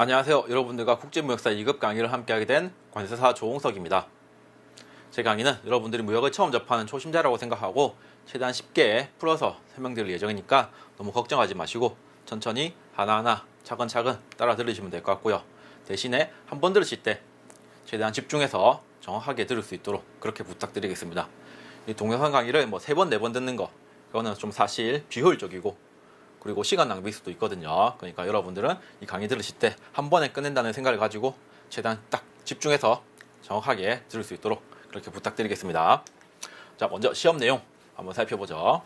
안녕하세요. 여러분들과 국제무역사 2급 강의를 함께하게 된 관세사 조홍석입니다. 제 강의는 여러분들이 무역을 처음 접하는 초심자라고 생각하고 최대한 쉽게 풀어서 설명드릴 예정이니까 너무 걱정하지 마시고 천천히 하나하나 차근차근 따라 들으시면 될 것 같고요. 대신에 한 번 들으실 때 최대한 집중해서 정확하게 들을 수 있도록 그렇게 부탁드리겠습니다. 이 동영상 강의를 3번, 4번 듣는 거 이거는 좀 사실 비효율적이고 그리고 시간 낭비일 수도 있거든요. 그러니까 여러분들은 이 강의 들으실 때 한 번에 끝낸다는 생각을 가지고 최대한 딱 집중해서 정확하게 들을 수 있도록 그렇게 부탁드리겠습니다. 자, 먼저 시험 내용 한번 살펴보죠.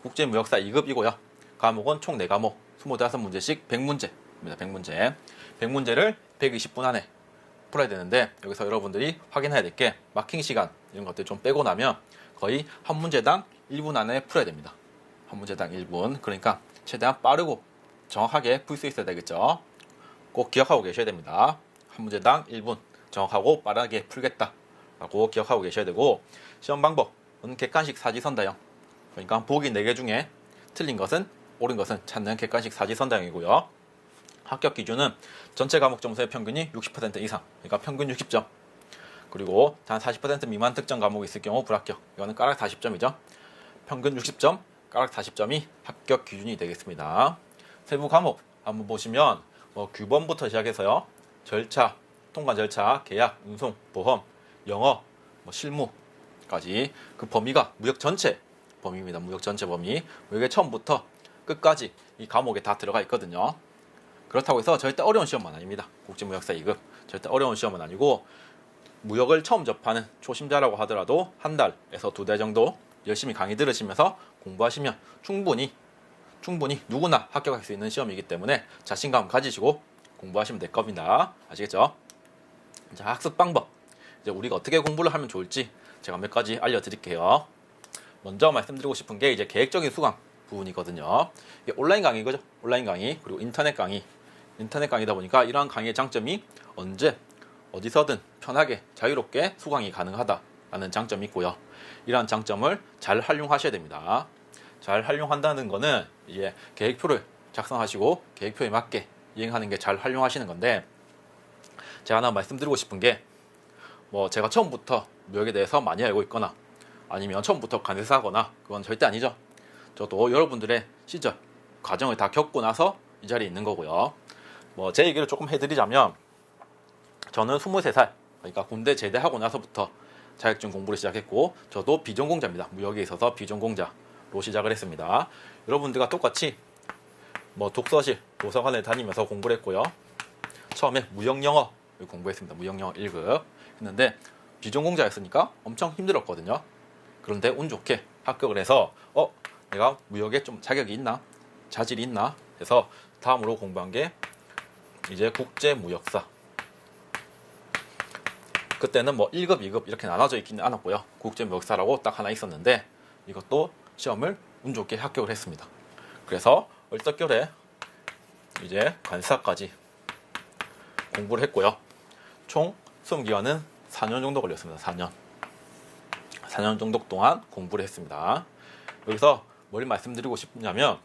국제무역사 2급이고요. 과목은 총 4과목 25문제씩 100문제입니다. 100문제. 100문제를 120분 안에 풀어야 되는데 여기서 여러분들이 확인해야 될 게 마킹 시간 이런 것들 좀 빼고 나면 거의 한 문제당 1분 안에 풀어야 됩니다. 한 문제당 1분. 그러니까 최대한 빠르고 정확하게 풀 수 있어야 되겠죠. 꼭 기억하고 계셔야 됩니다. 한 문제당 1분 정확하고 빠르게 풀겠다 라고 기억하고 계셔야 되고, 시험 방법은 객관식 사지선다형, 그러니까 보기 4개 중에 틀린 것은 옳은 것은 찾는 객관식 사지선다형이고요. 합격 기준은 전체 과목 점수의 평균이 60% 이상, 그러니까 평균 60점, 그리고 단 40% 미만 특정 과목이 있을 경우 불합격, 이거는 까락 40점이죠. 평균 60점, 까락 40점이 합격 기준이 되겠습니다. 세부 과목 한번 보시면 규범부터 시작해서요, 절차, 통관 절차, 계약, 운송, 보험, 영어, 실무까지 그 범위가 무역 전체 범위입니다. 무역 전체 범위. 무역의 처음부터 끝까지 이 과목에 다 들어가 있거든요. 그렇다고 해서 절대 어려운 시험은 아닙니다. 국제무역사 2급 절대 어려운 시험은 아니고, 무역을 처음 접하는 초심자라고 하더라도 한 달에서 2달 정도 열심히 강의 들으시면서 공부하시면 충분히 누구나 합격할 수 있는 시험이기 때문에 자신감 가지시고 공부하시면 될 겁니다. 아시겠죠? 자, 학습 방법. 이제 우리가 어떻게 공부를 하면 좋을지 제가 몇 가지 알려드릴게요. 먼저 말씀드리고 싶은 게 이제 계획적인 수강 부분이거든요. 이게 온라인 강의거죠. 온라인 강의, 그리고 인터넷 강의. 인터넷 강의다 보니까 이러한 강의의 장점이 언제 어디서든 편하게 자유롭게 수강이 가능하다라는 장점이 있고요. 이러한 장점을 잘 활용하셔야 됩니다. 잘 활용한다는 거는 이제 계획표를 작성하시고 계획표에 맞게 이행하는 게 잘 활용하시는 건데, 제가 하나 말씀드리고 싶은 게, 제가 처음부터 무역에 대해서 많이 알고 있거나 아니면 처음부터 관세사거나 그건 절대 아니죠. 저도 여러분들의 시절 과정을 다 겪고 나서 이 자리에 있는 거고요. 제 얘기를 조금 해드리자면, 저는 23살, 그러니까 군대 제대하고 나서부터 자격증 공부를 시작했고, 저도 비전공자입니다. 무역에 있어서 비전공자로 시작을 했습니다. 여러분들과 똑같이 독서실, 도서관을 다니면서 공부를 했고요. 처음에 무역영어 공부했습니다. 무역영어 1급 했는데 비전공자였으니까 엄청 힘들었거든요. 그런데 운 좋게 합격을 해서 내가 무역에 좀 자격이 있나? 자질이 있나? 해서 다음으로 공부한 게 이제 국제무역사. 그때는 1급, 2급 이렇게 나눠져 있지는 않았고요. 국제무역사라고 딱 하나 있었는데 이것도 시험을 운 좋게 합격을 했습니다. 그래서 얼떨결에 이제 관사까지 공부를 했고요. 총 수험 기간은 4년 정도 걸렸습니다. 4년 정도 동안 공부를 했습니다. 여기서 뭘 말씀드리고 싶냐면,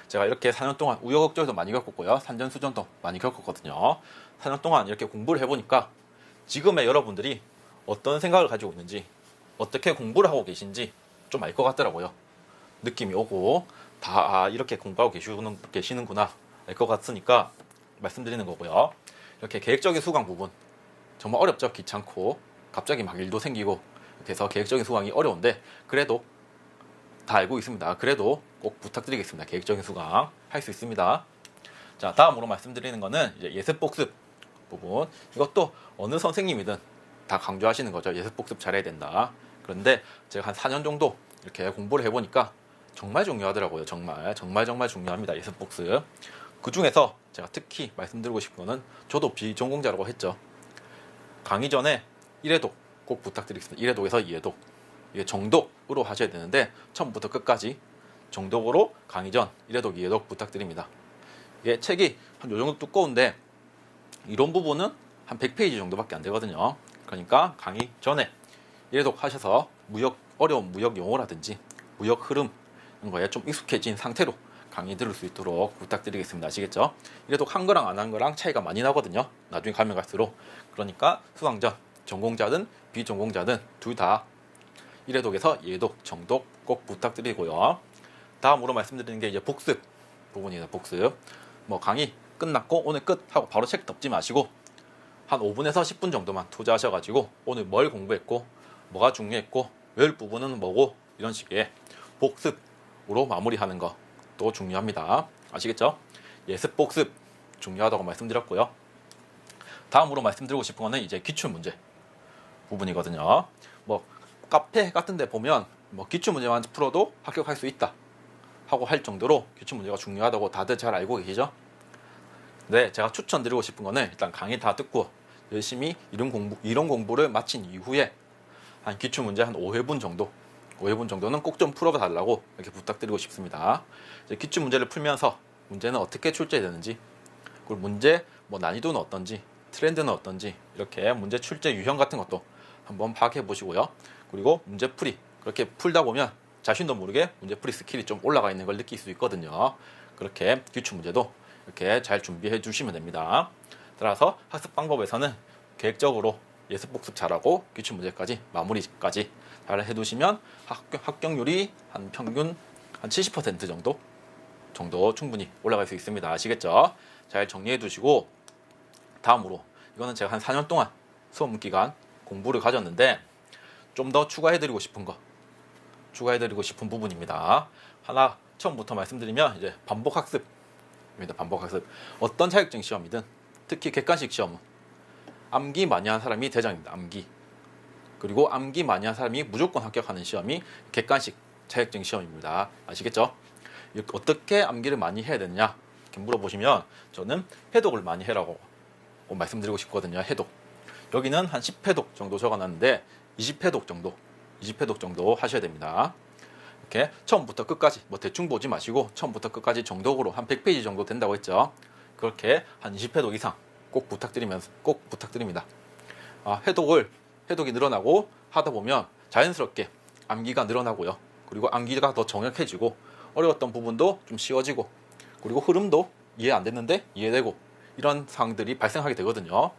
제가 이렇게 4년 동안 우여곡절도 많이 겪었고요. 산전수전도 많이 겪었거든요. 4년 동안 이렇게 공부를 해보니까 지금의 여러분들이 어떤 생각을 가지고 있는지, 어떻게 공부를 하고 계신지 좀 알 것 같더라고요. 느낌이 오고 다 이렇게 공부하고 계시는구나 알 것 같으니까 말씀드리는 거고요. 이렇게 계획적인 수강 부분 정말 어렵죠. 귀찮고 갑자기 막 일도 생기고 그래서 계획적인 수강이 어려운데, 그래도 다 알고 있습니다. 그래도 꼭 부탁드리겠습니다. 계획적인 수강 할 수 있습니다. 자, 다음으로 말씀드리는 거는 이제 예습복습 부분. 이것도 어느 선생님이든 다 강조하시는 거죠. 예습복습 잘해야 된다. 그런데 제가 한 4년 정도 이렇게 공부를 해보니까 정말 중요하더라고요. 정말 중요합니다. 예습복습. 그 중에서 제가 특히 말씀드리고 싶은 거는, 저도 비전공자라고 했죠. 강의 전에 1회독 꼭 부탁드리겠습니다. 1회독에서 2회독. 이게 정독으로 하셔야 되는데 처음부터 끝까지 정독으로 강의 전 1회독, 2회독 부탁드립니다. 이게 책이 한 요 정도 두꺼운데 이론 부분은 한 100페이지 정도밖에 안 되거든요. 그러니까 강의 전에 1회독 하셔서 어려운 무역 용어라든지 무역 흐름 이런 거에 좀 익숙해진 상태로 강의 들을 수 있도록 부탁드리겠습니다. 아시겠죠? 이래도 한 거랑 안 한 거랑 차이가 많이 나거든요. 나중에 가면 갈수록. 그러니까 수강전, 전공자든 비전공자든 둘 다 1회독에서 2회독 정독 꼭 부탁드리고요. 다음으로 말씀드리는 게 이제 복습 부분이에요. 복습. 뭐 강의 끝났고 오늘 끝 하고 바로 책 덮지 마시고 한 5분에서 10분 정도만 투자하셔가지고 오늘 뭘 공부했고 뭐가 중요했고 외울 부분은 뭐고 이런 식의 복습으로 마무리하는 것도 중요합니다. 아시겠죠? 예습 복습 중요하다고 말씀드렸고요. 다음으로 말씀드리고 싶은 거는 이제 기출문제 부분이거든요. 뭐 카페 같은 데 보면 뭐 기출문제만 풀어도 합격할 수 있다 하고 할 정도로 기출문제가 중요하다고 다들 잘 알고 계시죠? 네, 제가 추천드리고 싶은 거는 일단 강의 다 듣고 열심히 이론 공부를 마친 이후에 한 기출문제 한 5회분 정도는 꼭 좀 풀어달라고 이렇게 부탁드리고 싶습니다. 이제 기출문제를 풀면서 문제는 어떻게 출제되는지, 그리고 문제 뭐 난이도는 어떤지, 트렌드는 어떤지 이렇게 문제 출제 유형 같은 것도 한번 파악해 보시고요. 그리고 문제풀이 그렇게 풀다 보면 자신도 모르게 문제풀이 스킬이 좀 올라가 있는 걸 느낄 수 있거든요. 그렇게 기출문제도 이렇게 잘 준비해 주시면 됩니다. 따라서 학습 방법에서는 계획적으로 예습 복습 잘하고 기출문제까지 마무리까지 잘 해두시면 합격률이 한 평균 한 70% 정도 충분히 올라갈 수 있습니다. 아시겠죠? 잘 정리해 두시고 다음으로 이거는 제가 한 4년 동안 수험 기간 공부를 가졌는데 좀 더 추가해드리고 싶은 부분입니다. 하나 처음부터 말씀드리면 이제 반복학습입니다. 반복학습. 어떤 자격증 시험이든 특히 객관식 시험은 암기 많이 한 사람이 대장입니다. 암기. 그리고 암기 많이 한 사람이 무조건 합격하는 시험이 객관식 자격증 시험입니다. 아시겠죠? 어떻게 암기를 많이 해야 되느냐 이렇게 물어보시면 저는 해독을 많이 해라고 말씀드리고 싶거든요. 해독. 여기는 한 10회독 정도 적어놨는데 20회독 정도 하셔야 됩니다. 이렇게 처음부터 끝까지 뭐 대충 보지 마시고 처음부터 끝까지 정독으로 한 100페이지 정도 된다고 했죠. 그렇게 한 20회독 이상 꼭 부탁드립니다. 해독이 늘어나고 하다 보면 자연스럽게 암기가 늘어나고요. 그리고 암기가 더 정확해지고 어려웠던 부분도 좀 쉬워지고 그리고 흐름도 이해 안 됐는데 이해되고 이런 상황들이 발생하게 되거든요.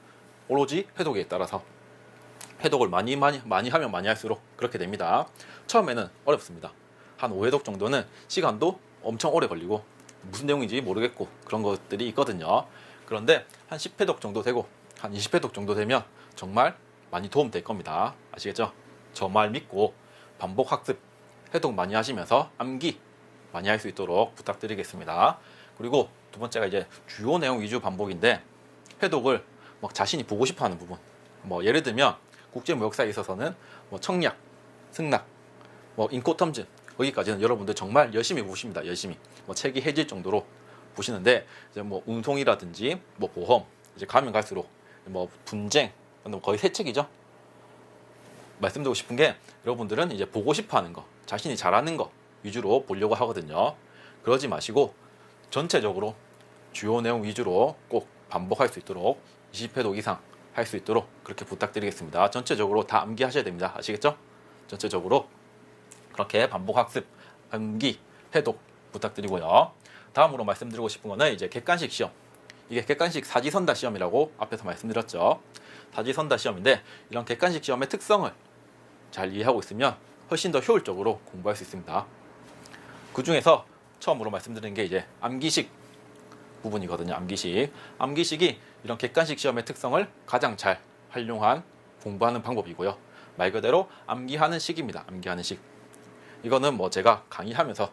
오로지 해독에 따라서 해독을 많이 하면 많이 할수록 그렇게 됩니다. 처음에는 어렵습니다. 한 5회독 정도는 시간도 엄청 오래 걸리고 무슨 내용인지 모르겠고 그런 것들이 있거든요. 그런데 한 10회독 정도 되고 한 20회독 정도 되면 정말 많이 도움 될 겁니다. 아시겠죠? 저 말 믿고 반복 학습, 해독 많이 하시면서 암기 많이 할 수 있도록 부탁드리겠습니다. 그리고 두 번째가 이제 주요 내용 위주 반복인데 해독을 막 자신이 보고 싶어하는 부분. 뭐 예를 들면 국제무역사에 있어서는 뭐 청약, 승낙, 뭐 인코텀즈 여기까지는 여러분들 정말 열심히 보십니다. 열심히 뭐 책이 해질 정도로 보시는데 이제 뭐 운송이라든지 뭐 보험 이제 가면 갈수록 뭐 분쟁 거의 새 책이죠. 말씀드리고 싶은 게 여러분들은 이제 보고 싶어하는 거, 자신이 잘하는 거 위주로 보려고 하거든요. 그러지 마시고 전체적으로 주요 내용 위주로 꼭 반복할 수 있도록 20회독 이상 할 수 있도록 그렇게 부탁드리겠습니다. 전체적으로 다 암기하셔야 됩니다. 아시겠죠? 전체적으로 그렇게 반복학습, 암기, 해독 부탁드리고요. 다음으로 말씀드리고 싶은 거는 이제 객관식 시험. 이게 객관식 사지선다 시험이라고 앞에서 말씀드렸죠. 사지선다 시험인데 이런 객관식 시험의 특성을 잘 이해하고 있으면 훨씬 더 효율적으로 공부할 수 있습니다. 그 중에서 처음으로 말씀드리는 게 이제 암기식 부분이거든요. 암기식이 이런 객관식 시험의 특성을 가장 잘 활용한 공부하는 방법이고요. 말 그대로 암기하는 식입니다. 암기하는 식. 이거는 뭐 제가 강의하면서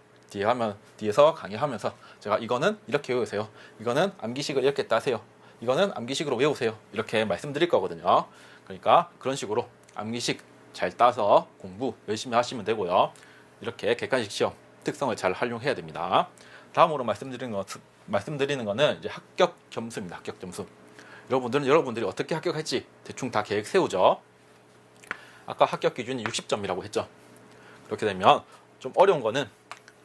뒤에서 강의하면서 제가 이거는 이렇게 외우세요. 이거는 암기식을 이렇게 따세요. 이거는 암기식으로 외우세요. 이렇게 말씀드릴 거거든요. 그러니까 그런 식으로 암기식 잘 따서 공부 열심히 하시면 되고요. 이렇게 객관식 시험 특성을 잘 활용해야 됩니다. 다음으로 말씀드리는 거는 이제 합격 점수입니다. 합격 점수. 여러분들이 어떻게 합격할지 대충 다 계획 세우죠. 아까 합격 기준이 60점이라고 했죠. 그렇게 되면 좀 어려운 거는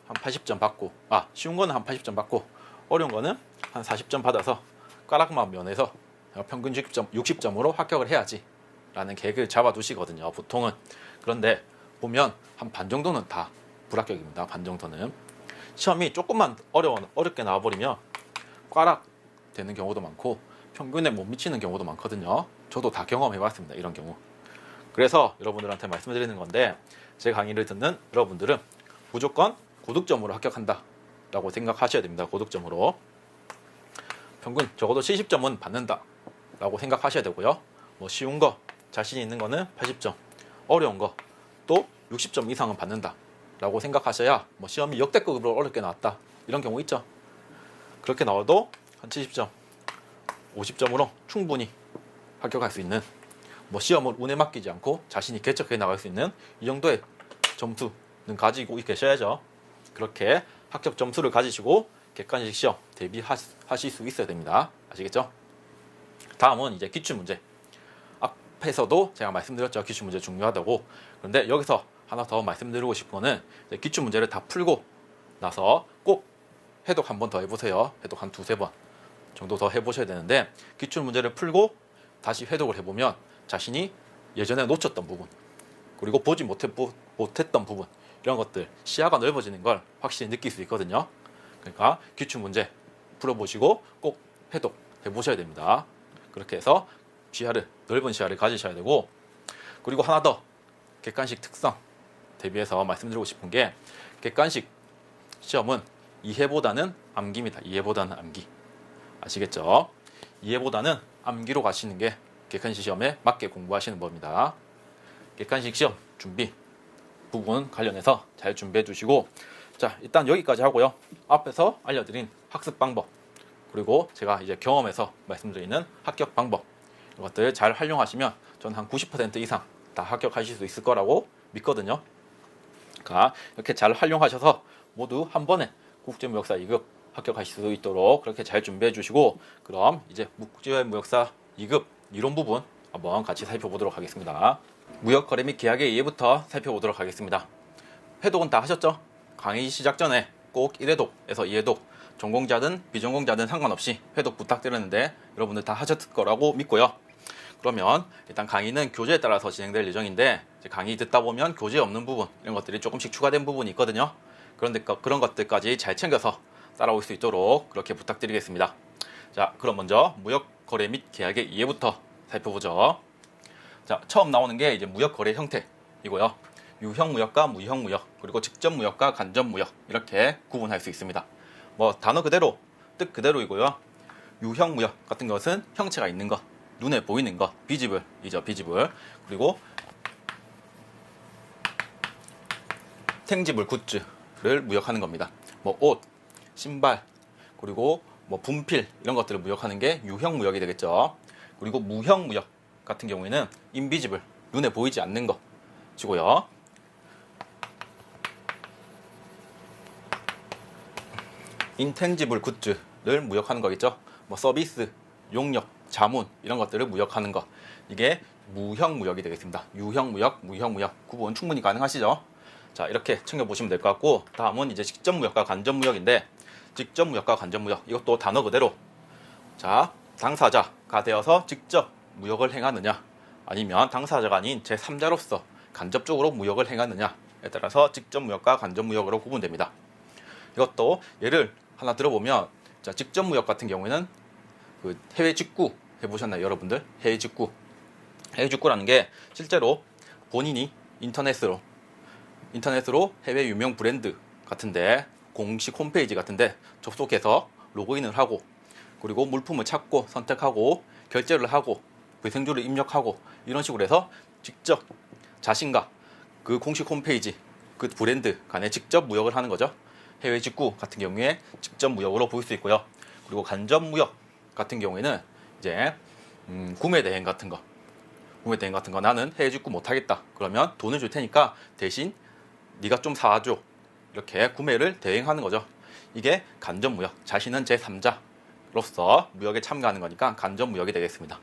한 80점 받고, 쉬운 거는 한 80점 받고, 어려운 거는 한 40점 받아서 까락만 면에서 평균 60점으로 합격을 해야지 라는 계획을 잡아두시거든요. 보통은. 그런데 보면 한 반 정도는 다 불합격입니다. 반 정도는. 시험이 조금만 어렵게 나와버리면 꽈락 되는 경우도 많고 평균에 못 미치는 경우도 많거든요. 저도 다 경험해봤습니다. 이런 경우. 그래서 여러분들한테 말씀드리는 건데, 제 강의를 듣는 여러분들은 무조건 고득점으로 합격한다 라고 생각하셔야 됩니다. 고득점으로. 평균 적어도 70점은 받는다 라고 생각하셔야 되고요. 뭐 쉬운 거, 자신 있는 거는 80점, 어려운 거 또 60점 이상은 받는다 라고 생각하셔야, 뭐 시험이 역대급으로 어렵게 나왔다 이런 경우 있죠. 그렇게 나와도 한 70점, 50점으로 충분히 합격할 수 있는, 뭐 시험을 운에 맡기지 않고 자신이 개척해 나갈 수 있는 이 정도의 점수는 가지고 계셔야죠. 그렇게 합격 점수를 가지시고 객관식 시험 대비하실 수 있어야 됩니다. 아시겠죠? 다음은 이제 기출문제. 앞에서도 제가 말씀드렸죠. 기출문제 중요하다고. 그런데 여기서 하나 더 말씀드리고 싶은 거는, 기출문제를 다 풀고 나서 꼭 해독 한 번 더 해보세요. 해독 한 두세 번 정도 더 해보셔야 되는데, 기출문제를 풀고 다시 해독을 해보면 자신이 예전에 놓쳤던 부분, 그리고 보지 못했던 부분, 이런 것들, 시야가 넓어지는 걸 확실히 느낄 수 있거든요. 그러니까 기출문제 풀어보시고 꼭 해독해 보셔야 됩니다. 그렇게 해서 넓은 시야를 가지셔야 되고, 그리고 하나 더 객관식 특성 대비해서 말씀드리고 싶은 게, 객관식 시험은 이해보다는 암기입니다. 이해보다는 암기. 아시겠죠? 이해보다는 암기로 가시는 게 객관식 시험에 맞게 공부하시는 법입니다. 객관식 시험 준비 부분 관련해서 잘 준비해 주시고, 자, 일단 여기까지 하고요. 앞에서 알려드린 학습 방법, 그리고 제가 이제 경험해서 말씀드리는 합격 방법, 이것들 잘 활용하시면 저는 한 90% 이상 다 합격하실 수 있을 거라고 믿거든요. 그러니까 이렇게 잘 활용하셔서 모두 한 번에 국제무역사 2급 합격하실 수 있도록 그렇게 잘 준비해 주시고, 그럼 이제 국제무역사 2급 이론 부분 한번 같이 살펴보도록 하겠습니다. 무역거래 및 계약의 이해부터 살펴보도록 하겠습니다. 해독은 다 하셨죠? 강의 시작 전에 꼭 1회독에서 2회독, 전공자든 비전공자든 상관없이 회독 부탁드렸는데 여러분들 다 하셨을 거라고 믿고요. 그러면 일단 강의는 교재에 따라서 진행될 예정인데, 강의 듣다 보면 교재에 없는 부분, 이런 것들이 조금씩 추가된 부분이 있거든요. 그런데 그런 것들까지 잘 챙겨서 따라올 수 있도록 그렇게 부탁드리겠습니다. 자, 그럼 먼저 무역거래 및 계약의 이해부터 살펴보죠. 자, 처음 나오는 게 이제 무역거래 형태이고요. 유형무역과 무형무역, 그리고 직접무역과 간접무역, 이렇게 구분할 수 있습니다. 뭐 단어 그대로, 뜻 그대로이고요. 유형무역 같은 것은 형체가 있는 것, 눈에 보이는 것, 비지블이죠, 비지블. 그리고 탱지블 굿즈를 무역하는 겁니다. 뭐 옷, 신발, 그리고 뭐 분필, 이런 것들을 무역하는 게 유형무역이 되겠죠. 그리고 무형무역 같은 경우에는 인비지블, 눈에 보이지 않는 것이고요. 인탱지블 굿즈를 무역하는 거겠죠. 뭐 서비스, 용역, 자문, 이런 것들을 무역하는 것, 이게 무형무역이 되겠습니다. 유형무역, 무형무역 구분 충분히 가능하시죠? 자, 이렇게 챙겨보시면 될 것 같고, 다음은 이제 직접무역과 간접무역인데, 직접무역과 간접무역, 이것도 단어 그대로, 자, 당사자가 되어서 직접 무역을 행하느냐, 아니면 당사자가 아닌 제3자로서 간접적으로 무역을 행하느냐에 따라서 직접무역과 간접무역으로 구분됩니다. 이것도 예를 하나 들어보면, 자, 직접무역 같은 경우에는 그 해외 직구 해보셨나요, 여러분들? 해외 직구라는 게 실제로 본인이 인터넷으로 해외 유명 브랜드 같은데, 공식 홈페이지 같은데 접속해서 로그인을 하고, 그리고 물품을 찾고 선택하고 결제를 하고 배송주를 입력하고, 이런 식으로 해서 직접 자신과 그 공식 홈페이지, 그 브랜드 간에 직접 무역을 하는 거죠. 해외 직구 같은 경우에 직접 무역으로 볼 수 있고요. 그리고 간접 무역 같은 경우에는 이제 구매 대행 같은 거, 나는 해외 직구 못 하겠다, 그러면 돈을 줄 테니까 대신 네가 좀 사줘, 이렇게 구매를 대행하는 거죠. 이게 간접 무역, 자신은 제3자로서 무역에 참가하는 거니까 간접 무역이 되겠습니다.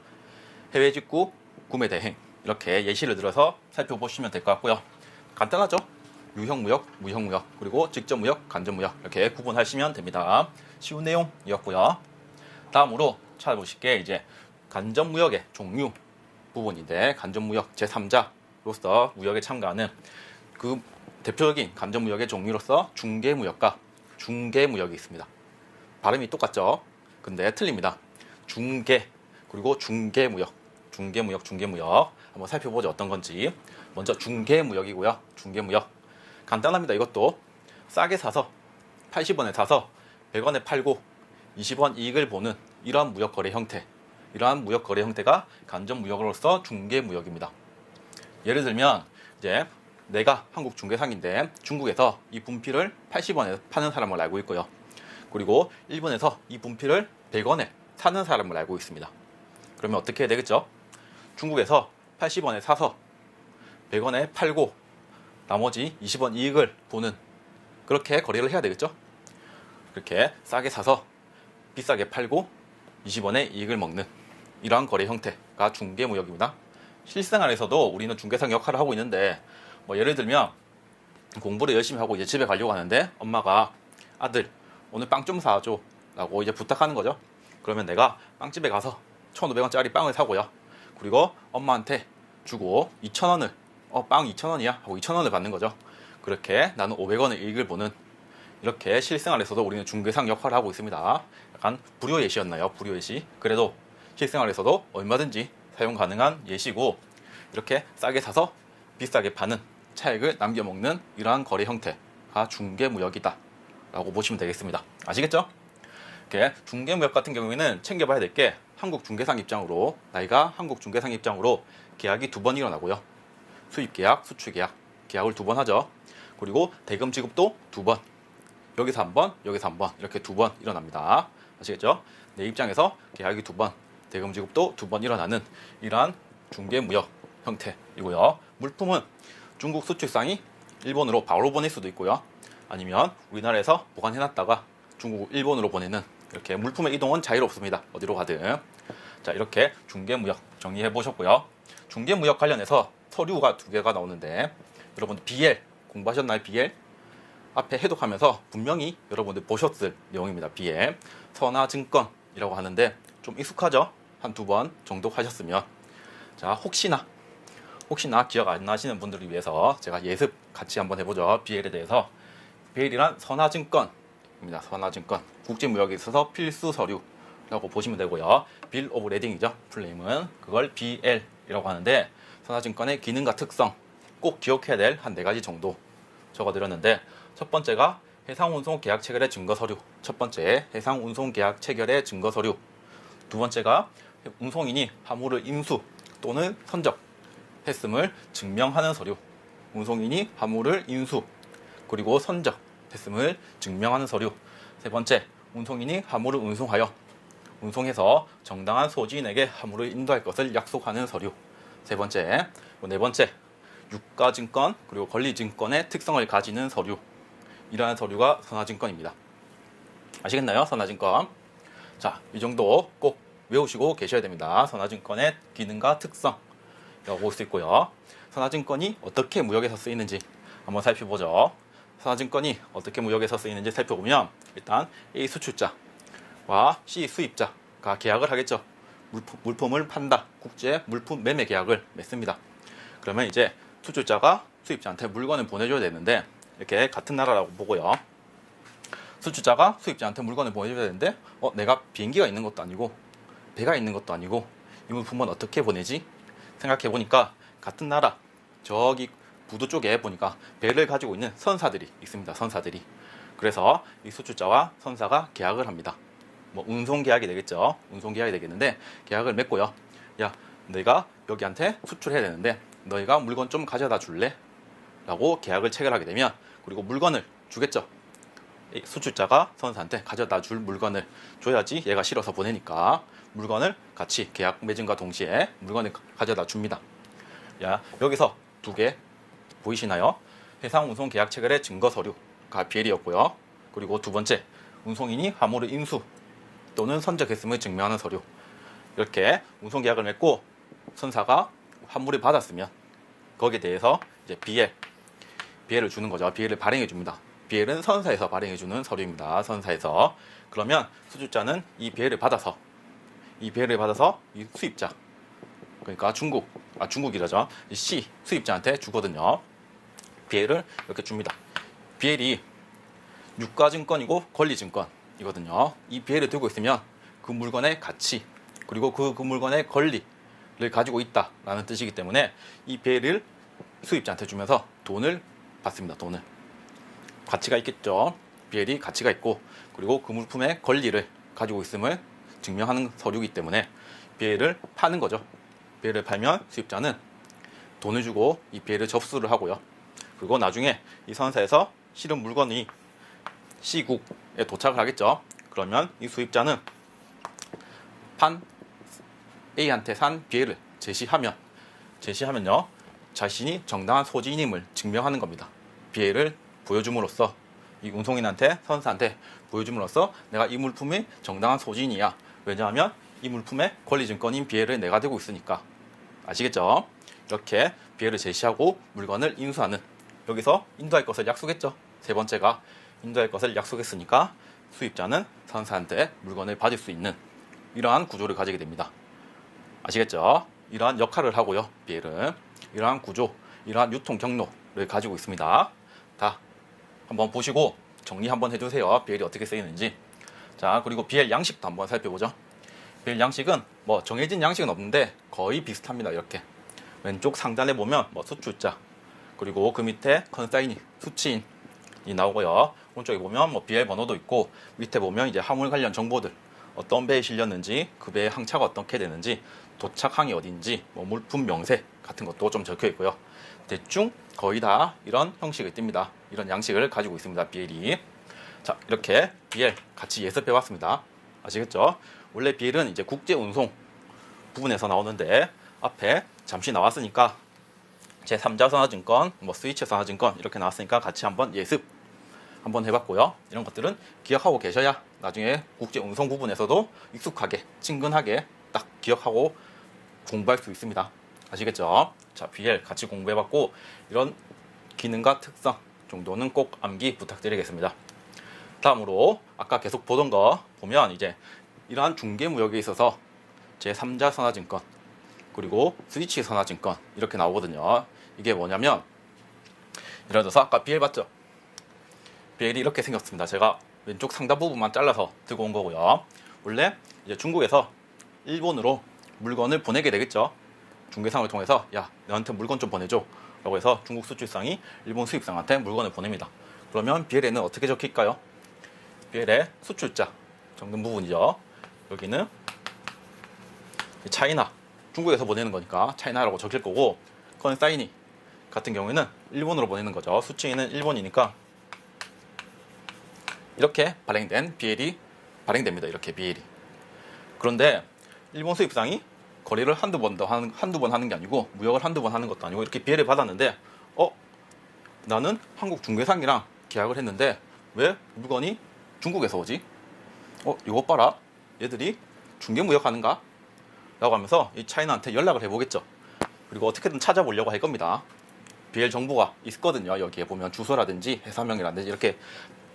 해외 직구, 구매 대행, 이렇게 예시를 들어서 살펴보시면 될 것 같고요. 간단하죠? 유형무역, 무형무역, 그리고 직접무역, 간접무역, 이렇게 구분하시면 됩니다. 쉬운 내용이었고요. 다음으로 찾아보실 게 이제 간접무역의 종류 부분인데, 간접무역 제3자로서 무역에 참가하는 그 대표적인 간접무역의 종류로서 중개무역과 중개무역이 있습니다. 발음이 똑같죠? 근데 틀립니다. 중개 그리고 중개무역, 중개무역 한번 살펴보죠. 어떤 건지. 먼저 중개무역이고요. 중개무역 간단합니다. 이것도 싸게 사서 80원에 사서 100원에 팔고 20원 이익을 보는 이러한 무역 거래 형태, 이러한 무역 거래 형태가 간접무역으로서 중개무역입니다. 예를 들면 이제 내가 한국 중개상인데 중국에서 이 분필을 80원에 파는 사람을 알고 있고요. 그리고 일본에서 이 분필을 100원에 사는 사람을 알고 있습니다. 그러면 어떻게 해야 되겠죠? 중국에서 80원에 사서 100원에 팔고 나머지 20원 이익을 보는, 그렇게 거래를 해야 되겠죠? 이렇게 싸게 사서 비싸게 팔고 20원의 이익을 먹는 이러한 거래 형태가 중개무역입니다. 실생활에서도 우리는 중개상 역할을 하고 있는데, 뭐 예를 들면 공부를 열심히 하고 이제 집에 가려고 하는데 엄마가 아들 오늘 빵 좀 사줘 라고 이제 부탁하는 거죠. 그러면 내가 빵집에 가서 1,500원짜리 빵을 사고요. 그리고 엄마한테 주고 2,000원을 빵 2,000원이야 하고 2,000원을 받는 거죠. 그렇게 나는 500원의 이익을 보는, 이렇게 실생활에서도 우리는 중개상 역할을 하고 있습니다. 약간 불효 예시였나요? 불효 예시. 그래도 실생활에서도 얼마든지 사용 가능한 예시고, 이렇게 싸게 사서 비싸게 파는, 차익을 남겨먹는 이러한 거래 형태가 중개무역이다 라고 보시면 되겠습니다. 아시겠죠? 이렇게 중개무역 같은 경우에는 챙겨봐야 될 게, 한국 중개상 입장으로, 나이가 한국 중개상 입장으로 계약이 2번 일어나고요. 수입계약, 수출계약, 계약을 2번 하죠. 그리고 대금 지급도 2번, 여기서 한 번, 여기서 한 번, 이렇게 2번 일어납니다. 아시겠죠? 내 입장에서 계약이 2번, 대금 지급도 2번 일어나는 이러한 중개무역 형태이고요. 물품은 중국 수출상이 일본으로 바로 보낼 수도 있고요. 아니면 우리나라에서 보관해놨다가 중국, 일본으로 보내는, 이렇게 물품의 이동은 자유롭습니다. 어디로 가든. 자, 이렇게 중개무역 정리해 보셨고요. 중개무역 관련해서 서류가 2개가 나오는데, 여러분 BL 공부하셨나요? BL? 앞에 해독하면서 분명히 여러분들 보셨을 내용입니다. BL 선화증권이라고 하는데 좀 익숙하죠? 한 2번 정도 하셨으면. 자, 혹시나 기억 안 나시는 분들을 위해서 제가 예습 같이 한번 해보죠. BL에 대해서. BL이란 선화증권입니다. 선화증권, 국제무역에 있어서 필수 서류라고 보시면 되고요. 빌 오브 레딩이죠. 풀네임은. 그걸 BL이라고 하는데, 선화증권의 기능과 특성 꼭 기억해야 될 한 4가지 정도 적어드렸는데, 첫 번째가 해상운송 계약 체결의 증거 서류. 첫 번째, 해상운송 계약 체결의 증거 서류. 두 번째가 운송인이 화물을 인수 또는 선적했음을 증명하는 서류. 운송인이 화물을 인수 그리고 선적했음을 증명하는 서류. 세 번째, 운송인이 화물을 운송하여 운송해서 정당한 소지인에게 화물을 인도할 것을 약속하는 서류. 세 번째, 네 번째, 유가증권 그리고 권리증권의 특성을 가지는 서류. 이러한 서류가 선화증권입니다. 아시겠나요? 선화증권. 자, 이 정도 꼭 외우시고 계셔야 됩니다. 선화증권의 기능과 특성이라고 볼 수 있고요. 선화증권이 어떻게 무역에서 쓰이는지 한번 살펴보죠. 선화증권이 어떻게 무역에서 쓰이는지 살펴보면, 일단 A 수출자와 C 수입자가 계약을 하겠죠. 물품을 판다. 국제 물품 매매 계약을 맺습니다. 그러면 이제 수출자가 수입자한테 물건을 보내줘야 되는데, 이렇게 같은 나라라고 보고요. 수출자가 수입자한테 물건을 보내줘야 되는데, 내가 비행기가 있는 것도 아니고 배가 있는 것도 아니고 이 물품은 어떻게 보내지? 생각해 보니까 같은 나라 저기 부두 쪽에 보니까 배를 가지고 있는 선사들이 있습니다. 선사들이. 그래서 이 수출자와 선사가 계약을 합니다. 뭐 운송 계약이 되겠죠. 운송 계약이 되겠는데, 계약을 맺고요. 야, 내가 여기한테 수출해야 되는데 너희가 물건 좀 가져다 줄래? 라고 계약을 체결하게 되면, 그리고 물건을 주겠죠. 수출자가 선사한테 가져다 줄 물건을 줘야지 얘가 실어서 보내니까 물건을 같이 계약 맺음과 동시에 물건을 가져다 줍니다. 야, 여기서 2개 보이시나요? 해상운송 계약 체결의 증거 서류가 BL이었고요. 그리고 두 번째, 운송인이 화물을 인수 또는 선적했음을 증명하는 서류. 이렇게 운송 계약을 맺고 선사가 화물을 받았으면 거기에 대해서 이제 BL을 주는 거죠. BL을 발행해 줍니다. BL은 선사에서 발행해 주는 서류입니다. 선사에서. 그러면 수출자는 이 BL을 받아서 이 수입자, 그러니까 중국이라죠. C 수입자한테 주거든요. BL을 이렇게 줍니다. BL이 유가증권이고 권리증권이거든요. 이 BL을 들고 있으면 그 물건의 가치 그리고 그 물건의 권리를 가지고 있다라는 뜻이기 때문에 이 BL을 수입자한테 주면서 돈을 받습니다. 돈을. 가치가 있겠죠. BL이 가치가 있고 그리고 그 물품의 권리를 가지고 있음을 증명하는 서류이기 때문에 BL을 파는 거죠. BL을 팔면 수입자는 돈을 주고 이 BL을 접수를 하고요. 그리고 나중에 이 선사에서 실은 물건이 C국에 도착을 하겠죠. 그러면 이 수입자는 A한테 산 BL을 제시하면요. 자신이 정당한 소지임을 증명하는 겁니다. BL을 보여줌으로써 이 운송인한테 선사한테 보여줌으로써 내가 이 물품이 정당한 소지인이야. 왜냐하면 이 물품의 권리증권인 BL을 내가 들고 있으니까. 아시겠죠? 이렇게 BL을 제시하고 물건을 인수하는, 여기서 인도할 것을 약속했죠. 세 번째가 인도할 것을 약속했으니까 수입자는 선사한테 물건을 받을 수 있는 이러한 구조를 가지게 됩니다. 아시겠죠? 이러한 역할을 하고요. BL은 이러한 구조, 이러한 유통 경로를 가지고 있습니다. 다 한번 보시고 정리 한번 해주세요. BL이 어떻게 쓰이는지. 자, 그리고 BL 양식도 한번 살펴보죠. BL 양식은 뭐 정해진 양식은 없는데 거의 비슷합니다. 이렇게 왼쪽 상단에 보면 뭐 수출자, 그리고 그 밑에 컨사이니, 수취인이 나오고요. 오른쪽에 보면 뭐 BL 번호도 있고, 밑에 보면 이제 화물 관련 정보들, 어떤 배에 실렸는지, 그 배의 항차가 어떻게 되는지, 도착항이 어딘지, 뭐 물품 명세 같은 것도 좀 적혀 있고요. 대충 거의 다 이런 형식을 띱니다. 이런 양식을 가지고 있습니다. BL이. 자, 이렇게 BL 같이 예습해 봤습니다. 아시겠죠? 원래 BL은 이제 국제 운송 부분에서 나오는데 앞에 잠시 나왔으니까 제3자 선화증권, 뭐 스위치 선화증권 이렇게 나왔으니까 같이 한번 예습 한번 해봤고요. 이런 것들은 기억하고 계셔야 나중에 국제 운송 부분에서도 익숙하게, 친근하게 딱 기억하고 공부할 수 있습니다. 아시겠죠? 자, BL 같이 공부해봤고 이런 기능과 특성 정도는 꼭 암기 부탁드리겠습니다. 다음으로 아까 계속 보던 거 보면 이제 이러한 중개무역에 있어서 제3자 선화증권 그리고 스위치 선화증권 이렇게 나오거든요. 이게 뭐냐면 예를 들어서 아까 BL 봤죠? BL이 이렇게 생겼습니다. 제가 왼쪽 상단 부분만 잘라서 들고 온 거고요. 원래 이제 중국에서 일본으로 물건을 보내게 되겠죠. 중개상을 통해서 야, 너한테 물건 좀 보내줘 라고 해서 중국 수출상이 일본 수입상한테 물건을 보냅니다. 그러면 BL에는 어떻게 적힐까요? BL의 수출자 적는 부분이죠. 여기는 차이나, 중국에서 보내는 거니까 차이나라고 적힐 거고, 컨사이니 같은 경우에는 일본으로 보내는 거죠. 수취인은 일본이니까 이렇게 발행된 BL이 발행됩니다. 이렇게 BL이. 그런데 일본 수입상이 거래를 한두 번 하는 게 아니고, 무역을 한두 번 하는 것도 아니고 이렇게 BL을 받았는데 나는 한국 중개상이랑 계약을 했는데 왜 물건이 중국에서 오지? 이거 봐라, 얘들이 중개무역 하는가? 라고 하면서 이 차이나한테 연락을 해보겠죠. 그리고 어떻게든 찾아보려고 할 겁니다. BL 정보가 있거든요. 여기에 보면 주소라든지 회사명이라든지 이렇게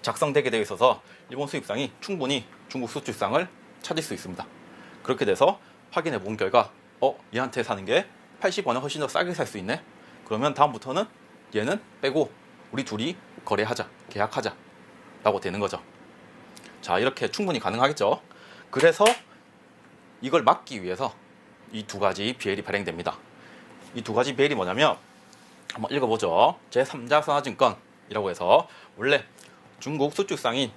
작성되게 되어 있어서 일본 수입상이 충분히 중국 수출상을 찾을 수 있습니다. 그렇게 돼서 확인해 본 결과 얘한테 사는 게 80원에 훨씬 더 싸게 살 수 있네? 그러면 다음부터는 얘는 빼고 우리 둘이 거래하자, 계약하자 라고 되는 거죠. 자, 이렇게 충분히 가능하겠죠. 그래서 이걸 막기 위해서 이 두 가지 BL이 발행됩니다. 이 두 가지 BL이 뭐냐면 한번 읽어보죠. 제3자 선화증권이라고 해서 원래 중국 수출상이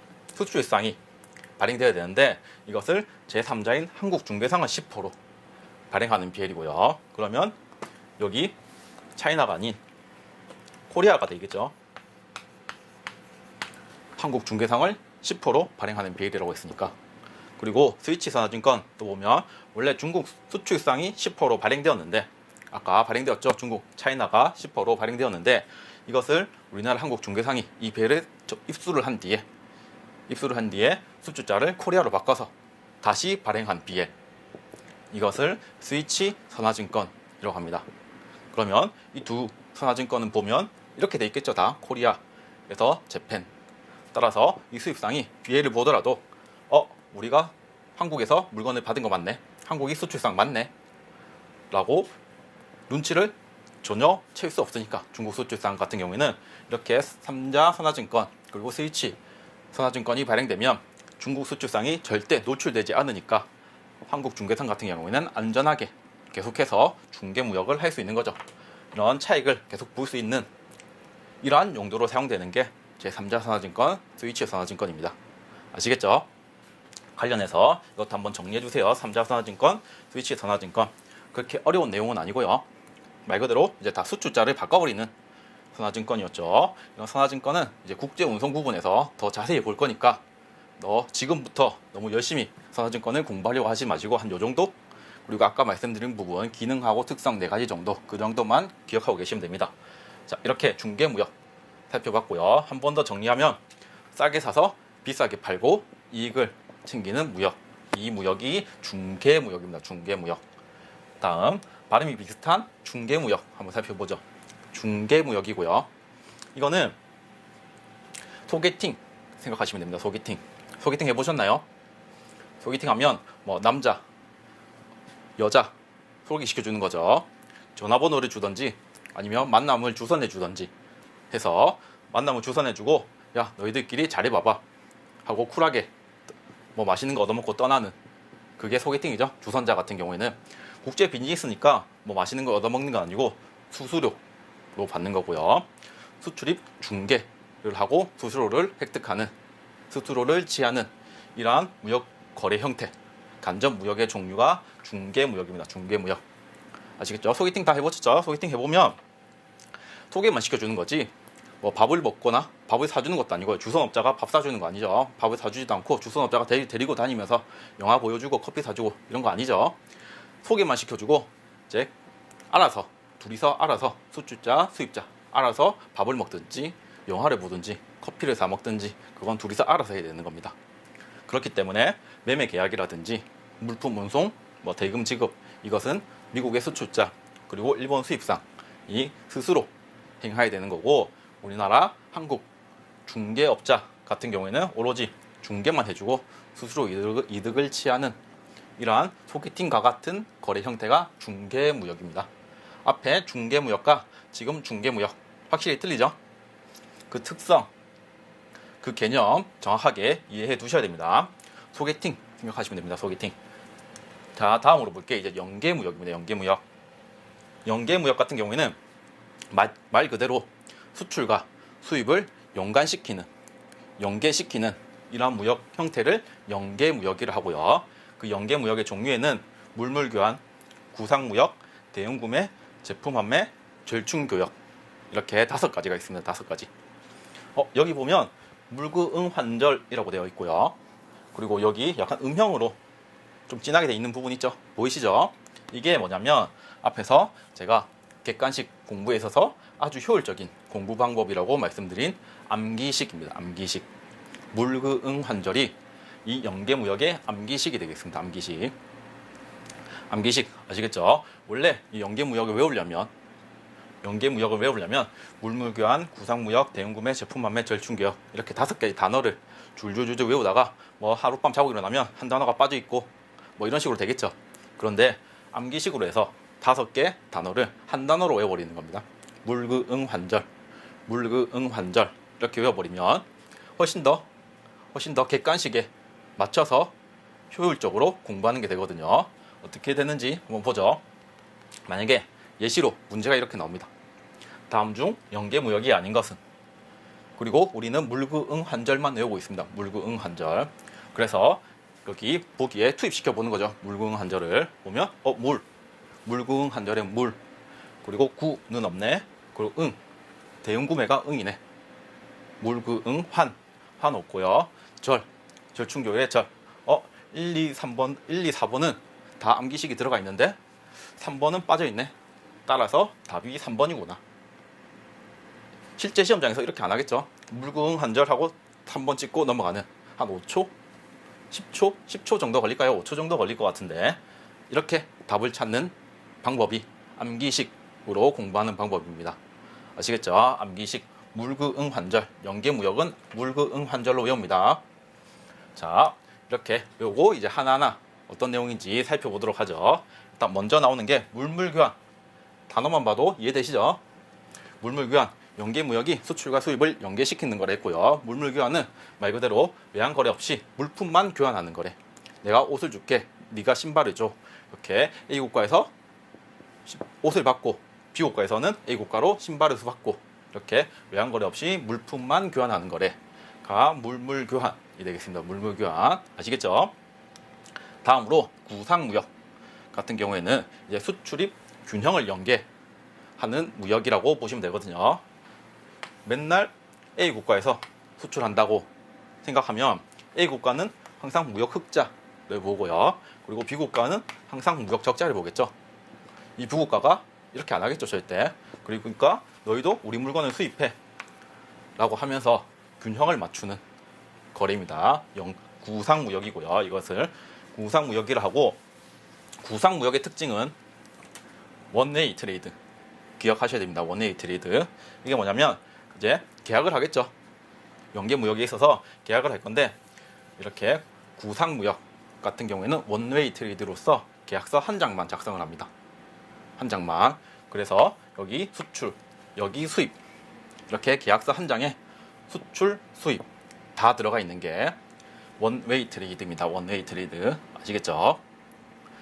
발행되어야 되는데 이것을 제3자인 한국 중개상은 10% 발행하는 BL이고요. 그러면 여기 차이나가 아닌 코리아가 되겠죠. 한국 중개상을 10% 발행하는 BL이라고 했으니까. 그리고 스위치 선화증권 또 보면 원래 중국 수출상이 10% 발행되었는데, 아까 발행되었죠. 중국 차이나가 10% 발행되었는데 이것을 우리나라 한국 중개상이 이 BL을 입수를 한 뒤에 수출자를 코리아로 바꿔서 다시 발행한 BL, 이것을 스위치 선화증권이라고 합니다. 그러면 이 두 선화증권은 보면 이렇게 돼 있겠죠. 다 코리아에서 재팬. 따라서 이 수입상이 BL을 보더라도 우리가 한국에서 물건을 받은 거 맞네, 한국이 수출상 맞네 라고 눈치를 전혀 챌 수 없으니까 중국 수출상 같은 경우에는 이렇게 3자 선화증권 그리고 스위치 선화증권이 발행되면 중국 수출상이 절대 노출되지 않으니까 한국 중개상 같은 경우에는 안전하게 계속해서 중개무역을 할 수 있는 거죠. 이런 차익을 계속 볼 수 있는 이러한 용도로 사용되는 게 제3자 선화증권, 스위치 선화증권입니다. 아시겠죠? 관련해서 이것도 한번 정리해 주세요. 3자 선화증권, 스위치 선화증권. 그렇게 어려운 내용은 아니고요. 말 그대로 이제 다 수출자를 바꿔버리는 선화증권이었죠. 이런 선화증권은 이제 국제운송 부분에서 더 자세히 볼 거니까 너 지금부터 너무 열심히 선화증권을 공부하려고 하지 마시고 한 요 정도? 그리고 아까 말씀드린 부분 기능하고 특성 4가지 정도, 그 정도만 기억하고 계시면 됩니다. 자, 이렇게 중개무역 살펴봤고요. 한 번 더 정리하면 싸게 사서 비싸게 팔고 이익을 챙기는 무역, 이 무역이 중개무역입니다. 중개무역. 다음 발음이 비슷한 중개무역 한번 살펴보죠. 중개무역이고요. 이거는 소개팅 생각하시면 됩니다. 소개팅 해보셨나요? 소개팅 하면 뭐 남자, 여자 소개시켜주는 거죠. 전화번호를 주던지 아니면 만남을 주선해 주던지 해서 만남을 주선해 주고 야 너희들끼리 잘해봐봐 하고 쿨하게 뭐 맛있는 거 얻어먹고 떠나는 그게 소개팅이죠. 주선자 같은 경우에는 국제 비즈니스니까 뭐 맛있는 거 얻어먹는 건 아니고 수수료로 받는 거고요. 수출입 중개를 하고 수수료를 획득하는, 수수료를 취하는 이러한 무역 거래 형태, 간접 무역의 종류가 중개무역입니다. 중개무역. 아시겠죠? 소개팅 다 해보셨죠? 소개팅 해보면 소개만 시켜주는 거지 뭐 밥을 먹거나 밥을 사주는 것도 아니고요. 주선업자가 밥 사주는 거 아니죠. 밥을 사주지도 않고 주선업자가 데리고 다니면서 영화 보여주고 커피 사주고 이런 거 아니죠. 소개만 시켜주고 이제 알아서 둘이서 알아서 수출자 수입자 알아서 밥을 먹든지 영화를 보든지 커피를 사 먹든지 그건 둘이서 알아서 해야 되는 겁니다. 그렇기 때문에 매매 계약이라든지 물품 운송, 뭐 대금 지급 이것은 미국의 수출자 그리고 일본 수입상이 스스로 행해야 되는 거고 우리나라 한국 중개업자 같은 경우에는 오로지 중개만 해주고 스스로 이득을 취하는 이러한 소개팅과 같은 거래 형태가 중개무역입니다. 앞에 중개무역과 지금 중개무역 확실히 틀리죠? 그 특성, 그 개념 정확하게 이해해 두셔야 됩니다. 소개팅 생각하시면 됩니다. 소개팅. 자, 다음으로 볼게 이제 연계무역입니다. 연계무역. 연계무역 같은 경우에는 말 그대로 수출과 수입을 연관시키는, 연계시키는 이러한 무역 형태를 연계무역이라 하고요. 그 연계무역의 종류에는 물물교환, 구상무역, 대형구매, 제품판매, 절충교역 이렇게 5가지가 있습니다. 5가지. 여기 보면 물구응환절이라고 되어 있고요. 그리고 여기 약간 음형으로 좀 진하게 되어 있는 부분 있죠? 보이시죠? 이게 뭐냐면 앞에서 제가 객관식 공부에 있어서 아주 효율적인 공부 방법이라고 말씀드린 암기식입니다. 암기식. 물구응환절이 이 연계무역의 암기식이 되겠습니다. 암기식. 암기식 아시겠죠? 원래 이 연계무역을 외우려면 물물교환, 구상무역, 대형구매, 제품판매, 절충교역 이렇게 5개의 단어를 줄줄줄 외우다가 뭐 하룻밤 자고 일어나면 한 단어가 빠져있고 뭐 이런 식으로 되겠죠. 그런데 암기식으로 해서 5개 단어를 한 단어로 외워버리는 겁니다. 물구응환절 이렇게 외워버리면 훨씬 더 객관식에 맞춰서 효율적으로 공부하는 게 되거든요. 어떻게 되는지 한번 보죠. 만약에 예시로 문제가 이렇게 나옵니다. 다음 중 연계무역이 아닌 것은? 그리고 우리는 물구응환절만 외우고 있습니다. 물구응환절. 그래서 여기 보기에 투입시켜 보는 거죠. 물구응환절을 보면 물구응환절의 물, 그리고 구는 없네. 그리고 대응구매가 응이네. 물구응환 없고요. 절충교의 절. 1, 2, 4번은 다 암기식이 들어가 있는데 3번은 빠져있네. 따라서 답이 3번이구나. 실제 시험장에서 이렇게 안 하겠죠. 물구응환절하고 3번 찍고 넘어가는 한 5초? 10초 정도 걸릴까요? 5초 정도 걸릴 것 같은데 이렇게 답을 찾는 방법이 암기식으로 공부하는 방법입니다. 아시겠죠? 암기식, 물구응환절, 연계무역은 물구응환절로 외웁니다. 자, 이렇게 외우고 이제 하나하나 어떤 내용인지 살펴보도록 하죠. 일단 먼저 나오는 게 물물교환. 단어만 봐도 이해되시죠? 물물교환. 연계무역이 수출과 수입을 연계시키는 거래했고요. 물물교환은 말 그대로 외환거래 없이 물품만 교환하는 거래. 내가 옷을 줄게, 네가 신발을 줘. 이렇게 A국가에서 옷을 받고 B국가에서는 A국가로 신발을 수받고 이렇게 외환거래 없이 물품만 교환하는 거래가 물물교환이 되겠습니다. 물물교환 아시겠죠? 다음으로 구상무역 같은 경우에는 이제 수출입 균형을 연계하는 무역이라고 보시면 되거든요. 맨날 A국가에서 수출한다고 생각하면 A국가는 항상 무역 흑자를 보고요. 그리고 B국가는 항상 무역 적자를 보겠죠. 이 B국가가 이렇게 안 하겠죠, 절대. 그러니까 너희도 우리 물건을 수입해 라고 하면서 균형을 맞추는 거래입니다. 구상무역이고요. 이것을 구상무역이라 하고, 구상무역의 특징은 원웨이 트레이드 기억하셔야 됩니다. 원웨이 트레이드. 이게 뭐냐면 이제 계약을 하겠죠. 연계무역에 있어서 계약을 할 건데, 이렇게 구상무역 같은 경우에는 원웨이 트레이드로서 계약서 한 장만 작성을 합니다. 한 장만. 그래서 여기 수출, 여기 수입, 이렇게 계약서 한 장에 수출, 수입 다 들어가 있는 게 원웨이 트레이드입니다. 원웨이 트레이드 아시겠죠?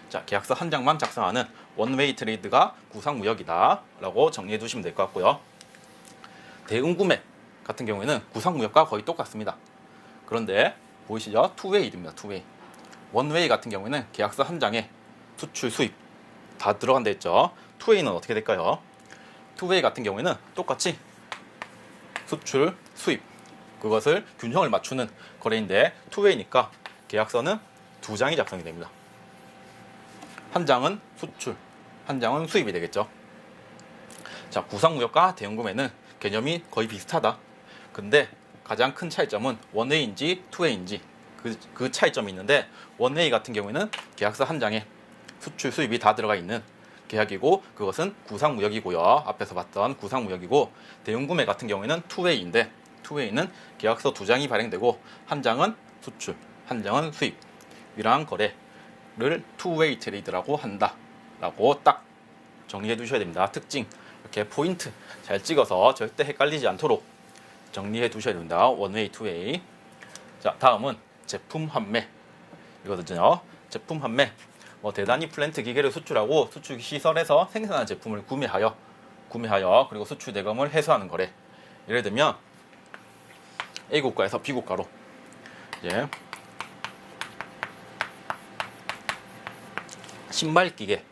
자, 계약서 한 장만 작성하는 원웨이 트레이드가 구상무역이다 라고 정리해 두시면 될 것 같고요. 대응구매 같은 경우에는 구상무역과 거의 똑같습니다. 그런데 보이시죠? 투웨이입니다. 투웨이. 원웨이 같은 경우에는 계약서 한 장에 수출, 수입 다 들어간다 했죠. 투웨이는 어떻게 될까요? 투웨이 같은 경우에는 똑같이 수출, 수입 그것을 균형을 맞추는 거래인데, 투웨이니까 계약서는 두 장이 작성이 됩니다. 한 장은 수출, 한 장은 수입이 되겠죠. 자, 구상무역과 대응구매는 개념이 거의 비슷하다. 근데 가장 큰 차이점은 원웨이인지 투웨이인지 그 차이점이 있는데, 원웨이 같은 경우에는 계약서 한 장에 수출, 수입이 다 들어가 있는 계약이고, 그것은 구상무역이고요. 앞에서 봤던 구상무역이고, 대응구매 같은 경우에는 투웨이인데, 투웨이는 계약서 두 장이 발행되고 한 장은 수출, 한 장은 수입. 이러한 거래를 투웨이 트레이드라고 한다 라고 딱 정리해 두셔야 됩니다. 특징 이렇게 포인트 잘 찍어서 절대 헷갈리지 않도록 정리해 두셔야 됩니다. 원웨이, 투웨이. 자, 다음은 제품 판매 이거든요. 제품 판매. 대단히 플랜트 기계를 수출하고 수출 시설에서 생산한 제품을 구매하여 그리고 수출 대금을 회수하는 거래. 예를 들면 A국가에서 B국가로 이제 신발기계를